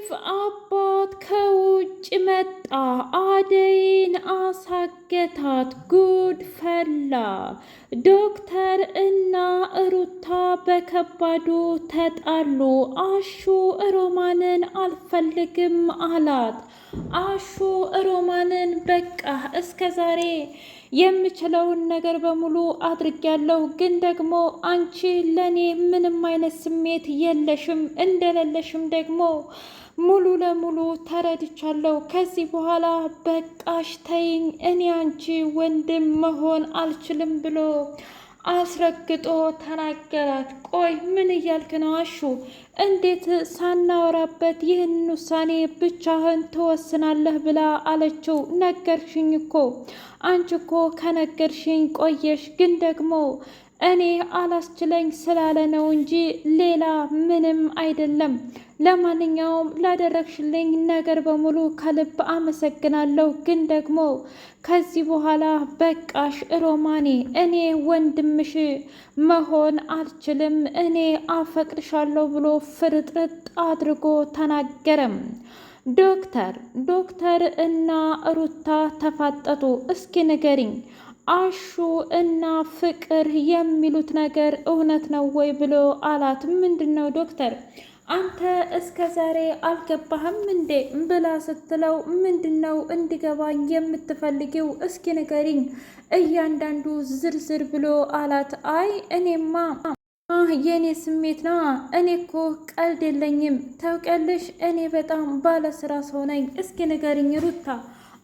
የዴቭ አባት ከውጭ መጣ። አደይን አሳገታት። ጉድ ፈላ። ዶክተር እና ሩታ በከባዱ ተጣሉ። አሹ ሮማንን አልፈልግም አላት። አሹ ሮማንን በቃ እስከ ዛሬ የምችለውን ነገር በሙሉ አድርጊያለሁ፣ ግን ደግሞ አንቺ ለኔ ምንም አይነት ስሜት የለሽም፣ እንደሌለሽም ደግሞ ሙሉ ለሙሉ ተረድቻለሁ። ከዚህ በኋላ በቃሽ ተይኝ፣ እኔ አንቺ ወንድም መሆን አልችልም ብሎ አስረግጦ ተናገራት። ቆይ ምን እያልክ ነው አሹ? እንዴት ሳናወራበት ይህን ውሳኔ ብቻህን ትወስናለህ? ብላ አለችው። ነገርሽኝ እኮ አንቺ እኮ ከነገርሽኝ ቆየሽ፣ ግን ደግሞ እኔ አላስችለኝ ስላለ ነው እንጂ ሌላ ምንም አይደለም። ለማንኛውም ላደረግሽልኝ ነገር በሙሉ ከልብ አመሰግናለሁ። ግን ደግሞ ከዚህ በኋላ በቃሽ ሮማኔ፣ እኔ ወንድምሽ መሆን አልችልም፣ እኔ አፈቅርሻለሁ ብሎ ፍርጥርጥ አድርጎ ተናገረም። ዶክተር እና ሩታ ተፋጠጡ። እስኪ ንገሪኝ አሹ እና ፍቅር የሚሉት ነገር እውነት ነው ወይ ብሎ አላት። ምንድን ነው ዶክተር አንተ እስከ ዛሬ አልገባህም እንዴ ብላ ስትለው፣ ምንድን ነው እንዲገባኝ የምትፈልጊው? እስኪ ንገሪኝ እያንዳንዱ ዝርዝር ብሎ አላት። አይ እኔማ የእኔ ስሜት ነው። እኔ እኮ ቀልድ የለኝም ታውቂያለሽ፣ እኔ በጣም ባለስራ ሰው ነኝ። እስኪ ንገሪኝ ሩታ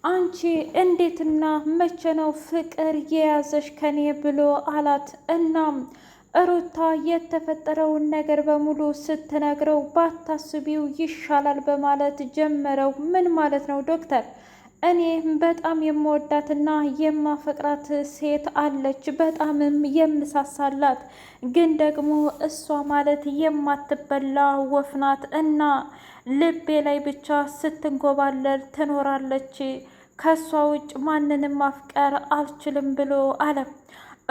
አንቺ እንዴትና መቼ ነው ፍቅር የያዘሽ ከኔ ብሎ አላት። እናም ሩታ የተፈጠረውን ነገር በሙሉ ስትነግረው ባታስቢው ይሻላል በማለት ጀመረው። ምን ማለት ነው ዶክተር? እኔ በጣም የምወዳትና የማፈቅራት ሴት አለች፣ በጣምም የምሳሳላት፣ ግን ደግሞ እሷ ማለት የማትበላ ወፍ ናት እና ልቤ ላይ ብቻ ስትንጎባለል ትኖራለች። ከሷ ውጭ ማንንም ማፍቀር አልችልም ብሎ አለ።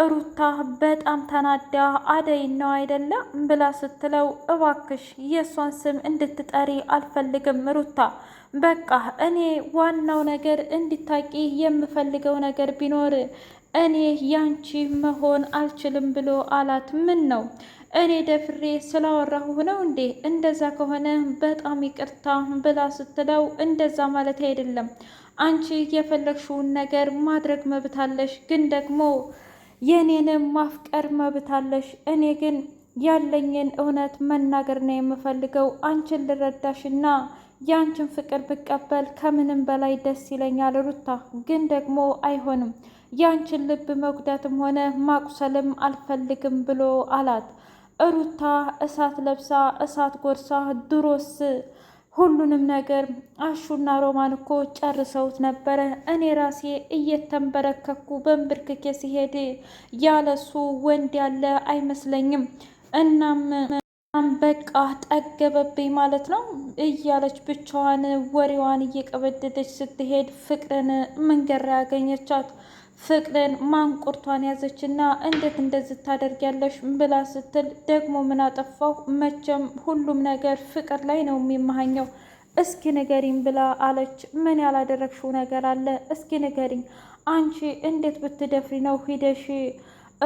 ሩታ በጣም ተናዳ አደይ ነው አይደለም ብላ ስትለው፣ እባክሽ የእሷን ስም እንድትጠሪ አልፈልግም ሩታ፣ በቃ እኔ ዋናው ነገር እንድታቂ የምፈልገው ነገር ቢኖር እኔ ያንቺ መሆን አልችልም ብሎ አላት። ምን ነው እኔ ደፍሬ ስላወራሁ ነው እንዴ? እንደዛ ከሆነ በጣም ይቅርታ ብላ ስትለው፣ እንደዛ ማለት አይደለም፣ አንቺ የፈለግሽውን ነገር ማድረግ መብታለሽ፣ ግን ደግሞ የኔንም ማፍቀር መብታለሽ። እኔ ግን ያለኝን እውነት መናገር ነው የምፈልገው። አንቺን ልረዳሽና የአንቺን ፍቅር ብቀበል ከምንም በላይ ደስ ይለኛል ሩታ፣ ግን ደግሞ አይሆንም፣ የአንቺን ልብ መጉዳትም ሆነ ማቁሰልም አልፈልግም ብሎ አላት። ሩታ እሳት ለብሳ እሳት ጎርሳ፣ ድሮስ ሁሉንም ነገር አሹና ሮማን እኮ ጨርሰውት ነበረ። እኔ ራሴ እየተንበረከኩ በንብርክኬ ሲሄድ ያለሱ ወንድ ያለ አይመስለኝም። እናም በቃ ጠገበብኝ ማለት ነው እያለች ብቻዋን ወሬዋን እየቀበደደች ስትሄድ ፍቅርን መንገድ ላይ ያገኘቻት። ፍቅርን ማንቁርቷን ያዘችና እንዴት እንደዚህ ታደርጊያለሽ ብላ ስትል፣ ደግሞ ምን አጠፋሁ? መቼም ሁሉም ነገር ፍቅር ላይ ነው የሚመሃኘው። እስኪ ንገሪኝ ብላ አለች። ምን ያላደረግሽው ነገር አለ? እስኪ ንገሪኝ። አንቺ እንዴት ብትደፍሪ ነው ሂደሽ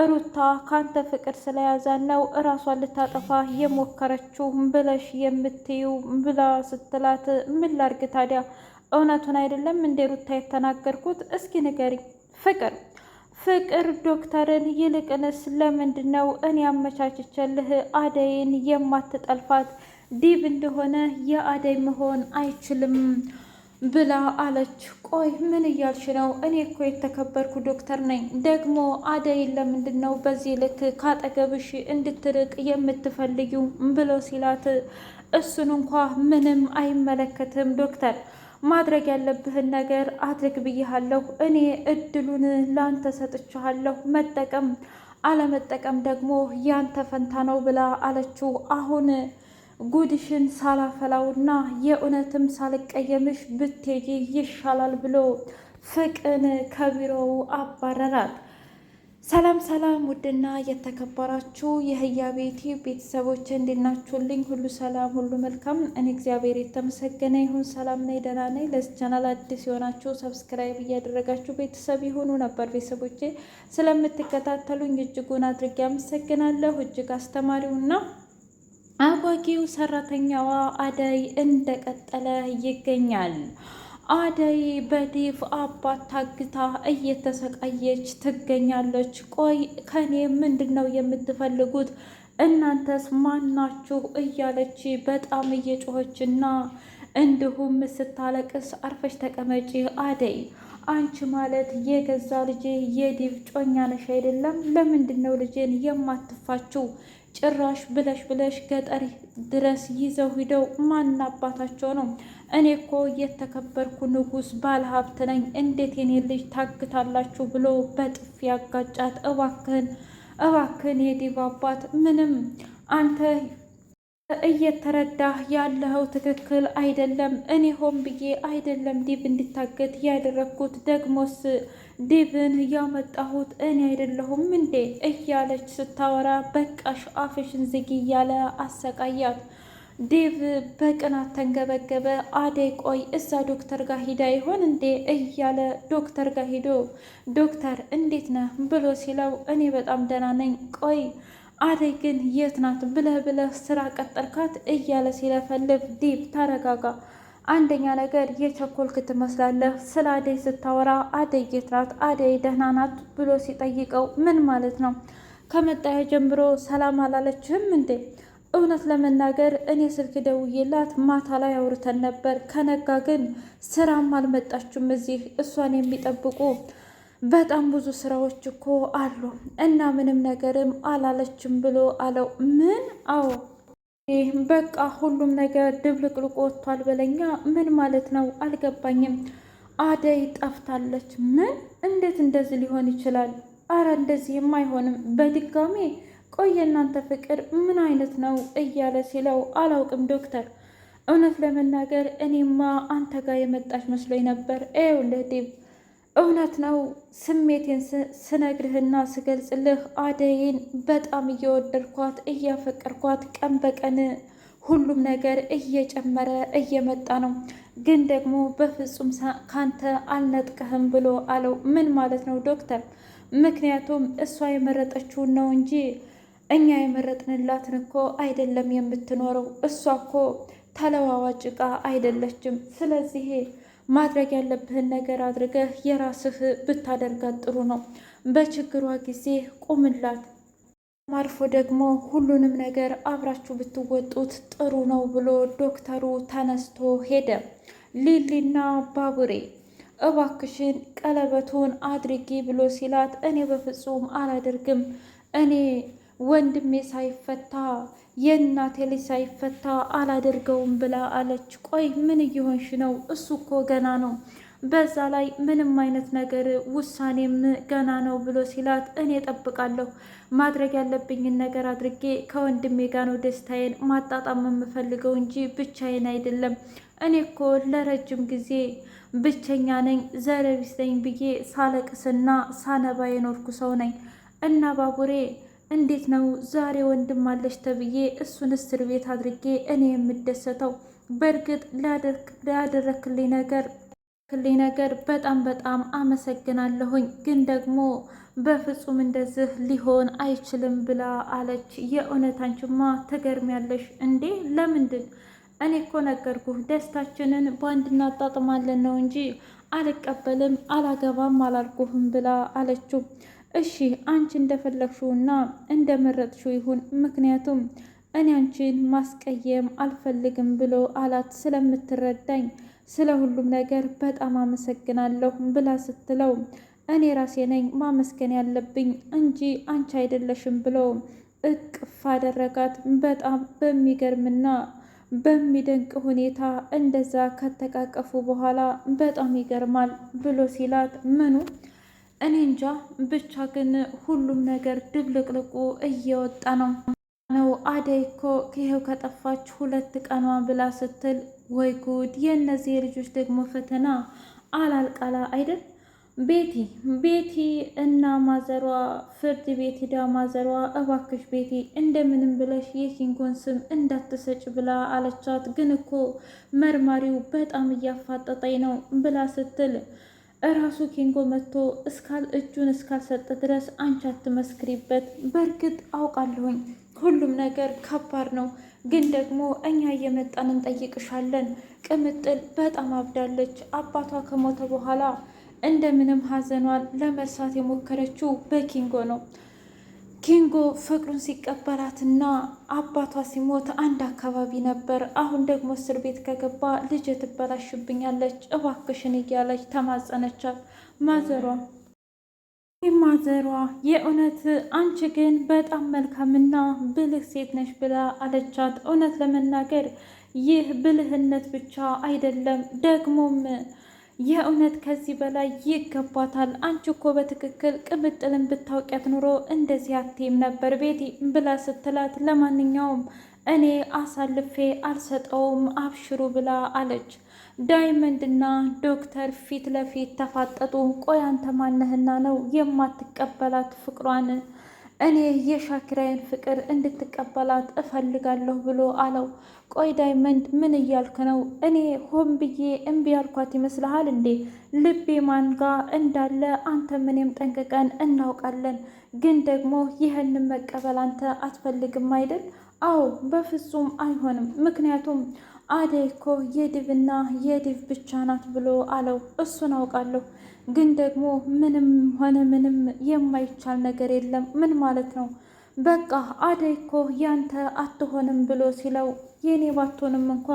ሩታ ካንተ ፍቅር ስለያዛን ነው እራሷን ልታጠፋ የሞከረችው ብለሽ የምትዩ ብላ ስትላት፣ ምን ላርግ ታዲያ እውነቱን አይደለም እንዴ ሩታ የተናገርኩት? እስኪ ንገሪኝ ፍቅር ዶክተርን፣ ይልቅንስ ለምንድን ነው እኔ አመቻችቼልህ አደይን የማትጠልፋት? ዲብ እንደሆነ የአደይ መሆን አይችልም ብላ አለች። ቆይ ምን እያልሽ ነው? እኔ እኮ የተከበርኩ ዶክተር ነኝ። ደግሞ አደይን ለምንድን ነው በዚህ ልክ ካጠገብሽ እንድትርቅ የምትፈልጊው ብሎ ሲላት፣ እሱን እንኳ ምንም አይመለከትም ዶክተር፣ ማድረግ ያለብህን ነገር አድርግ ብዬሃለሁ። እኔ እድሉን ላንተ ሰጥቼሃለሁ። መጠቀም አለመጠቀም ደግሞ ያንተ ፈንታ ነው ብላ አለችው። አሁን ጉድሽን ሳላፈላውና የእውነትም ሳልቀየምሽ ብትሄጂ ይሻላል ብሎ ፍቅርን ከቢሮው አባረራት። ሰላም ሰላም! ውድና የተከበራችሁ የህያ ቤቲ ቤተሰቦች እንዴት ናችሁልኝ? ሁሉ ሰላም፣ ሁሉ መልካም። እኔ እግዚአብሔር የተመሰገነ ይሁን ሰላም ነኝ፣ ደህና ነኝ። ለዚህ ቻናል አዲስ የሆናችሁ ሰብስክራይብ እያደረጋችሁ ቤተሰብ ይሁኑ። ነበር ቤተሰቦቼ ስለምትከታተሉኝ እጅጉን አድርጌ አመሰግናለሁ። እጅግ አስተማሪውና አጓጊው ሰራተኛዋ አደይ እንደቀጠለ ይገኛል። አደይ በዴቭ አባት ታግታ እየተሰቃየች ትገኛለች። ቆይ ከኔ ምንድን ነው የምትፈልጉት? እናንተስ ማናችሁ? እያለች በጣም እየጮኸችና እንዲሁም ስታለቅስ አርፈሽ ተቀመጪ አደይ፣ አንቺ ማለት የገዛ ልጄ የዴቭ ጮኛ ነሽ አይደለም? ለምንድን ነው ልጄን የማትፋችው? ጭራሽ ብለሽ ገጠር ድረስ ይዘው ሂደው ማን አባታቸው ነው? እኔ እኮ የተከበርኩ ንጉሥ ባለሀብት ነኝ፣ እንዴት የኔ ልጅ ታግታላችሁ? ብሎ በጥፊ ያጋጫት። እባክህን የዴቭ አባት፣ ምንም አንተ እየተረዳህ ያለኸው ትክክል አይደለም። እኔ ሆን ብዬ አይደለም ዴቭ እንዲታገት ያደረግኩት። ደግሞስ ዴቭን ያመጣሁት እኔ አይደለሁም እንዴ? እያለች ስታወራ በቃሽ አፍሽን ዝጊ እያለ አሰቃያት። ዴቭ በቅናት ተንገበገበ። አደይ ቆይ እዛ ዶክተር ጋር ሂዳ ይሆን እንዴ እያለ ዶክተር ጋር ሂዶ ዶክተር እንዴት ነህ ብሎ ሲለው እኔ በጣም ደህና ነኝ። ቆይ አደይ ግን የት ናት? ብለህ ስራ ቀጠርካት እያለ ሲለፈልፍ ዴቭ ተረጋጋ፣ አንደኛ ነገር የቸኮልክ ትመስላለህ። ስለ አደይ ስታወራ አደይ የት ናት? አደይ ደህና ናት ብሎ ሲጠይቀው ምን ማለት ነው? ከመጣያ ጀምሮ ሰላም አላለችህም እንዴ? እውነት ለመናገር እኔ ስልክ ደውዬላት ማታ ላይ አውርተን ነበር። ከነጋ ግን ስራም አልመጣችም። እዚህ እሷን የሚጠብቁ በጣም ብዙ ስራዎች እኮ አሉ እና ምንም ነገርም አላለችም ብሎ አለው። ምን? አዎ በቃ ሁሉም ነገር ድብልቅልቆ ወጥቷል በለኛ። ምን ማለት ነው? አልገባኝም። አደይ ጠፍታለች። ምን? እንዴት እንደዚህ ሊሆን ይችላል? አረ እንደዚህም አይሆንም በድጋሜ። ቆይ የእናንተ ፍቅር ምን አይነት ነው? እያለ ሲለው አላውቅም ዶክተር፣ እውነት ለመናገር እኔማ አንተ ጋር የመጣች መስሎኝ ነበር። ይኸውልህ ዴቭ፣ እውነት ነው ስሜቴን ስነግርህና ስገልጽልህ አደይን በጣም እየወደድኳት እያፈቀርኳት፣ ቀን በቀን ሁሉም ነገር እየጨመረ እየመጣ ነው። ግን ደግሞ በፍጹም ካንተ አልነጥቀህም ብሎ አለው። ምን ማለት ነው ዶክተር? ምክንያቱም እሷ የመረጠችውን ነው እንጂ እኛ የመረጥንላትን እኮ አይደለም የምትኖረው። እሷ እኮ ተለዋዋጭ ዕቃ አይደለችም። ስለዚህ ማድረግ ያለብህን ነገር አድርገህ የራስህ ብታደርጋት ጥሩ ነው። በችግሯ ጊዜ ቁምላት፣ ማርፎ ደግሞ ሁሉንም ነገር አብራችሁ ብትወጡት ጥሩ ነው ብሎ ዶክተሩ ተነስቶ ሄደ። ሊሊና ባቡሬ እባክሽን ቀለበቱን አድርጊ ብሎ ሲላት እኔ በፍጹም አላደርግም፣ እኔ ወንድሜ ሳይፈታ የእናቴ ልጅ ሳይፈታ አላደርገውም ብላ አለች። ቆይ ምን እየሆንሽ ነው? እሱ እኮ ገና ነው፣ በዛ ላይ ምንም አይነት ነገር ውሳኔም ገና ነው ብሎ ሲላት እኔ ጠብቃለሁ፣ ማድረግ ያለብኝን ነገር አድርጌ ከወንድሜ ጋር ነው ደስታዬን ማጣጣም የምፈልገው እንጂ ብቻዬን አይደለም። እኔ እኮ ለረጅም ጊዜ ብቸኛ ነኝ፣ ዘረቢስ ነኝ ብዬ ሳለቅስና ሳነባ የኖርኩ ሰው ነኝ እና ባቡሬ እንዴት ነው ዛሬ ወንድም አለሽ ተብዬ እሱን እስር ቤት አድርጌ እኔ የምደሰተው? በእርግጥ ላደረክልኝ ነገር በጣም አመሰግናለሁኝ፣ ግን ደግሞ በፍጹም እንደዚህ ሊሆን አይችልም ብላ አለች። የእውነት አንቺማ ትገርሚያለሽ እንዴ! ለምንድን? እኔ እኮ ነገርኩህ ደስታችንን በአንድ እናጣጥማለን ነው እንጂ አልቀበልም አላገባም አላልኩህም ብላ አለችው። እሺ አንቺ እንደፈለግሽውና እንደመረጥሽው ይሁን፣ ምክንያቱም እኔ አንቺን ማስቀየም አልፈልግም ብሎ አላት። ስለምትረዳኝ ስለ ሁሉም ነገር በጣም አመሰግናለሁ ብላ ስትለው እኔ ራሴ ነኝ ማመስገን ያለብኝ እንጂ አንቺ አይደለሽም ብሎ እቅፍ አደረጋት። በጣም በሚገርምና በሚደንቅ ሁኔታ እንደዛ ከተቃቀፉ በኋላ በጣም ይገርማል ብሎ ሲላት ምኑ እኔ እንጃ ብቻ ግን ሁሉም ነገር ድብልቅልቁ እየወጣ ነው። አደይ እኮ ይኸው ከጠፋች 2 ቀኗ ብላ ስትል ወይ ጉድ! የእነዚህ ልጆች ደግሞ ፈተና አላልቃላ አይደል? ቤቲ ቤቲ እና ማዘሯ ፍርድ ቤት ሂዳ ማዘሯ እባክሽ ቤቲ እንደምንም ብለሽ የኪንጎን ስም እንዳትሰጭ ብላ አለቻት። ግን እኮ መርማሪው በጣም እያፋጠጠኝ ነው ብላ ስትል እራሱ ኪንጎ መጥቶ እጁን እስካልሰጠ ድረስ አንቺ አትመስክሪበት። በእርግጥ አውቃለሁኝ ሁሉም ነገር ከባድ ነው፣ ግን ደግሞ እኛ እየመጣን እንጠይቅሻለን። ቅምጥል በጣም አብዳለች። አባቷ ከሞተ በኋላ እንደምንም ሀዘኗን ለመርሳት የሞከረችው በኪንጎ ነው። ኪንጎ ፍቅሩን ሲቀበላትና አባቷ ሲሞት አንድ አካባቢ ነበር። አሁን ደግሞ እስር ቤት ከገባ ልጅ ትበላሽብኛለች እባክሽን እያለች ተማጸነቻት። ማዘሯ የእውነት አንቺ ግን በጣም መልካምና ብልህ ሴት ነሽ ብላ አለቻት። እውነት ለመናገር ይህ ብልህነት ብቻ አይደለም ደግሞም የእውነት ከዚህ በላይ ይገባታል። አንቺ እኮ በትክክል ቅምጥልን ብታውቂያት ኑሮ እንደዚህ አትይም ነበር ቤቲ ብላ ስትላት፣ ለማንኛውም እኔ አሳልፌ አልሰጠውም አብሽሩ ብላ አለች። ዳይመንድና ዶክተር ፊት ለፊት ተፋጠጡ። ቆይ አንተ ማነህና ነው የማትቀበላት ፍቅሯን? እኔ የሻኪራይን ፍቅር እንድትቀበላት እፈልጋለሁ ብሎ አለው። ቆይ ዳይመንድ ምን እያልክ ነው? እኔ ሆን ብዬ እምቢ ያልኳት ይመስልሃል እንዴ? ልቤ ማን ጋ እንዳለ አንተ ምንም ጠንቅቀን እናውቃለን። ግን ደግሞ ይህንን መቀበል አንተ አትፈልግም አይደል? አዎ በፍጹም አይሆንም። ምክንያቱም አደይ እኮ የድብና የድብ ብቻ ናት ብሎ አለው። እሱን አውቃለሁ፣ ግን ደግሞ ምንም ሆነ ምንም የማይቻል ነገር የለም። ምን ማለት ነው? በቃ አደይ እኮ ያንተ አትሆንም ብሎ ሲለው፣ የኔ ባትሆንም እንኳ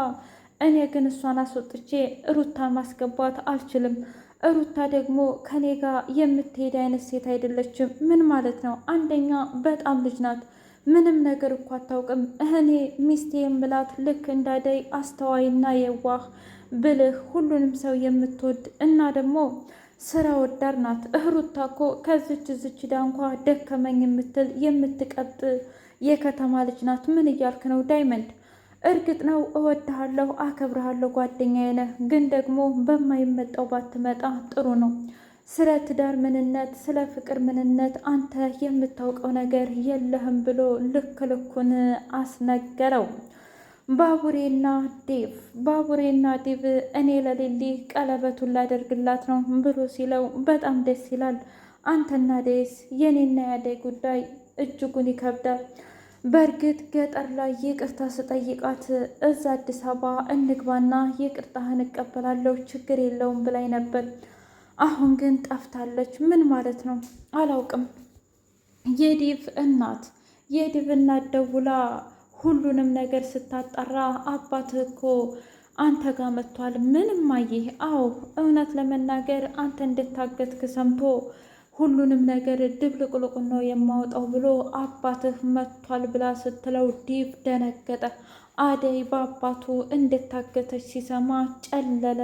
እኔ ግን እሷን አስወጥቼ ሩታን ማስገባት አልችልም። ሩታ ደግሞ ከኔ ጋር የምትሄድ አይነት ሴት አይደለችም። ምን ማለት ነው? አንደኛ በጣም ልጅ ናት፣ ምንም ነገር እኮ አታውቅም። እኔ ሚስቴ የምላት ልክ እንዳደይ አስተዋይና የዋህ ብልህ ሁሉንም ሰው የምትወድ እና ደግሞ ስራ ወዳድ ናት። ሩታ እኮ ከዝች ዳ እንኳ ደከመኝ የምትል የምትቀጥ የከተማ ልጅ ናት። ምን እያልክ ነው ዳይመንድ? እርግጥ ነው እወድሃለሁ፣ አከብርሃለሁ፣ ጓደኛዬ ነህ። ግን ደግሞ በማይመጣው ባትመጣ ጥሩ ነው። ስለ ትዳር ምንነት፣ ስለ ፍቅር ምንነት አንተ የምታውቀው ነገር የለህም ብሎ ልክ ልኩን አስነገረው። ባቡሬና ዴቭ እኔ ለሊሊ ቀለበቱን ላደርግላት ነው ብሎ ሲለው በጣም ደስ ይላል። አንተና ደስ የኔና ያደይ ጉዳይ እጅጉን ይከብዳል። በእርግጥ ገጠር ላይ ይቅርታ ስጠይቃት እዛ አዲስ አበባ እንግባና ይቅርታህን እቀበላለሁ ችግር የለውም ብላኝ ነበር። አሁን ግን ጠፍታለች። ምን ማለት ነው? አላውቅም። የዲቭ እናት ደውላ ሁሉንም ነገር ስታጣራ አባትህ እኮ አንተ ጋር መጥቷል። ምንም አየህ? አዎ እውነት ለመናገር አንተ እንድታገትክ ሰምቶ ሁሉንም ነገር ድብልቅልቁ ነው የማወጣው ብሎ አባትህ መጥቷል ብላ ስትለው ዲቭ ደነገጠ። አደይ በአባቱ እንድታገተች ሲሰማ ጨለለ።